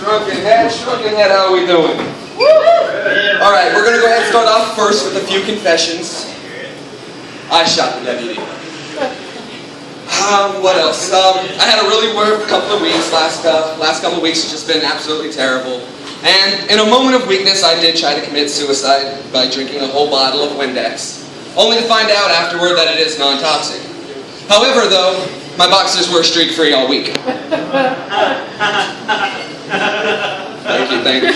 Shrunken head, how are we doing? Alright, we're going to go ahead and start off first with a few confessions. I shot the deputy. What else? I had a really rough couple of weeks. Last couple of weeks have just been absolutely terrible. And in a moment of weakness, I did try to commit suicide by drinking a whole bottle of Windex, only to find out afterward that it is non-toxic. However, though, my boxers were streak-free all week. Thank you.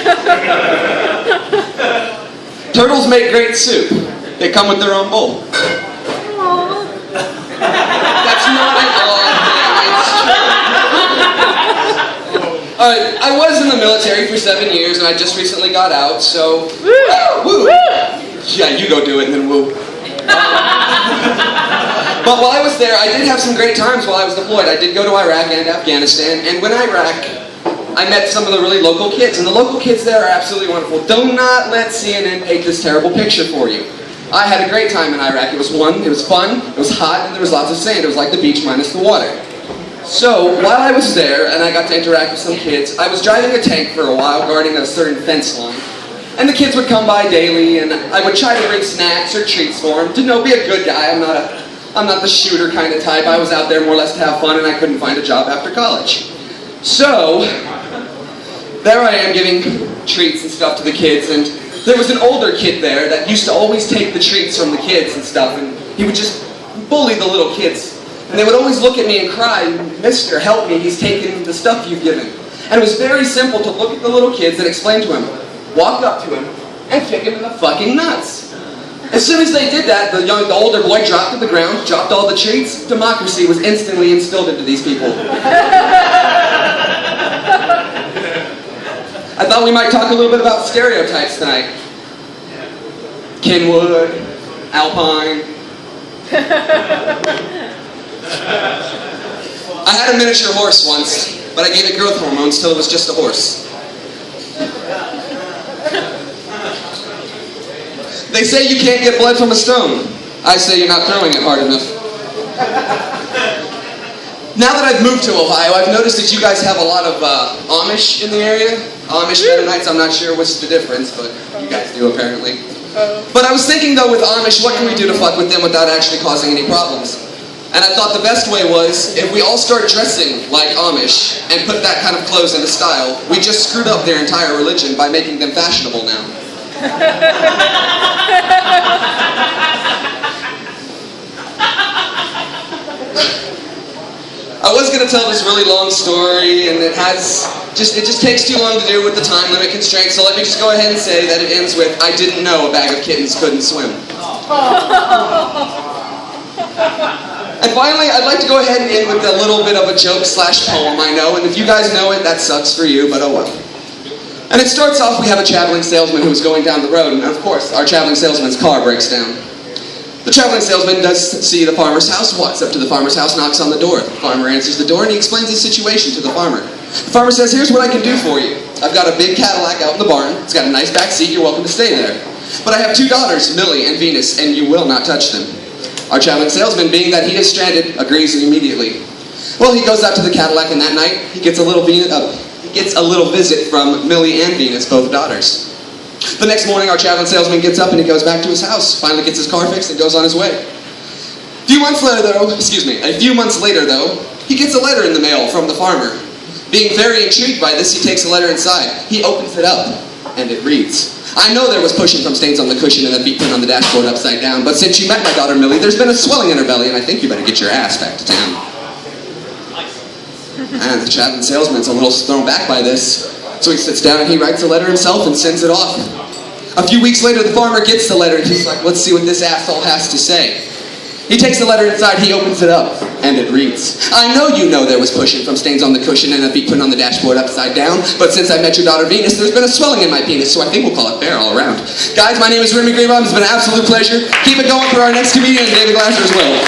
Turtles make great soup. They come with their own bowl. That's not at all it's true. Alright, I was in the military for 7 years and I just recently got out, so... Woo! Yeah, you go do it and then woo. But while I was there, I did have some great times while I was deployed. I did go to Iraq and Afghanistan, and when Iraq, I met some of the really local kids, and the local kids there are absolutely wonderful. Do not let CNN paint this terrible picture for you. I had a great time in Iraq. It was fun, it was hot, and there was lots of sand. It was like the beach minus the water. So, while I was there, and I got to interact with some kids, I was driving a tank for a while, guarding a certain fence line. And the kids would come by daily, and I would try to bring snacks or treats for them. To be a good guy. I'm not the shooter kind of type. I was out there more or less to have fun, and I couldn't find a job after college. So, there I am giving treats and stuff to the kids, and there was an older kid there that used to always take the treats from the kids and stuff, and he would just bully the little kids. And they would always look at me and cry, "Mister, help me, he's taking the stuff you've given." And it was very simple to look at the little kids and explain to him, walk up to him, and kick him in the fucking nuts. As soon as they did that, the older boy dropped to the ground, dropped all the treats. Democracy was instantly instilled into these people. I thought we might talk a little bit about stereotypes tonight. Kenwood, Alpine. I had a miniature horse once, but I gave it growth hormones till it was just a horse. They say you can't get blood from a stone. I say you're not throwing it hard enough. Now that I've moved to Ohio, I've noticed that you guys have a lot of Amish in the area. Amish Mennonites, I'm not sure what's the difference, but you guys do apparently. But I was thinking though with Amish, what can we do to fuck with them without actually causing any problems? And I thought the best way was, if we all start dressing like Amish and put that kind of clothes into style, we just screwed up their entire religion by making them fashionable now. I was going to tell this really long story, and it just takes too long to do with the time limit constraints, so let me just go ahead and say that it ends with, I didn't know a bag of kittens couldn't swim. And finally, I'd like to go ahead and end with a little bit of a joke/poem I know, and if you guys know it, that sucks for you, but oh well. And it starts off, we have a traveling salesman who's going down the road, and of course, our traveling salesman's car breaks down. The traveling salesman does see the farmer's house, walks up to the farmer's house, knocks on the door. The farmer answers the door, and he explains his situation to the farmer. The farmer says, "Here's what I can do for you. I've got a big Cadillac out in the barn. It's got a nice back seat. You're welcome to stay there. But I have 2 daughters, Millie and Venus, and you will not touch them." Our traveling salesman, being that he is stranded, agrees immediately. Well, he goes out to the Cadillac, and that night, he gets a little visit from Millie and Venus, both daughters. The next morning, our traveling salesman gets up and he goes back to his house, finally gets his car fixed and goes on his way. A few months later, though, he gets a letter in the mail from the farmer. Being very intrigued by this, he takes the letter inside. He opens it up, and it reads, "I know there was pushing from stains on the cushion and a beat print on the dashboard upside down, but since you met my daughter Millie, there's been a swelling in her belly, and I think you better get your ass back to town." And the traveling salesman's a little thrown back by this, so he sits down and he writes a letter himself and sends it off. A few weeks later, the farmer gets the letter and he's like, "Let's see what this asshole has to say." He takes the letter inside, he opens it up, and it reads, "I know you know there was pushing from stains on the cushion and a beat print on the dashboard upside down, but since I met your daughter Venus, there's been a swelling in my penis, so I think we'll call it fair all around." Guys, my name is Remy Greenbaum. It's been an absolute pleasure. Keep it going for our next comedian, David Glasser, as well.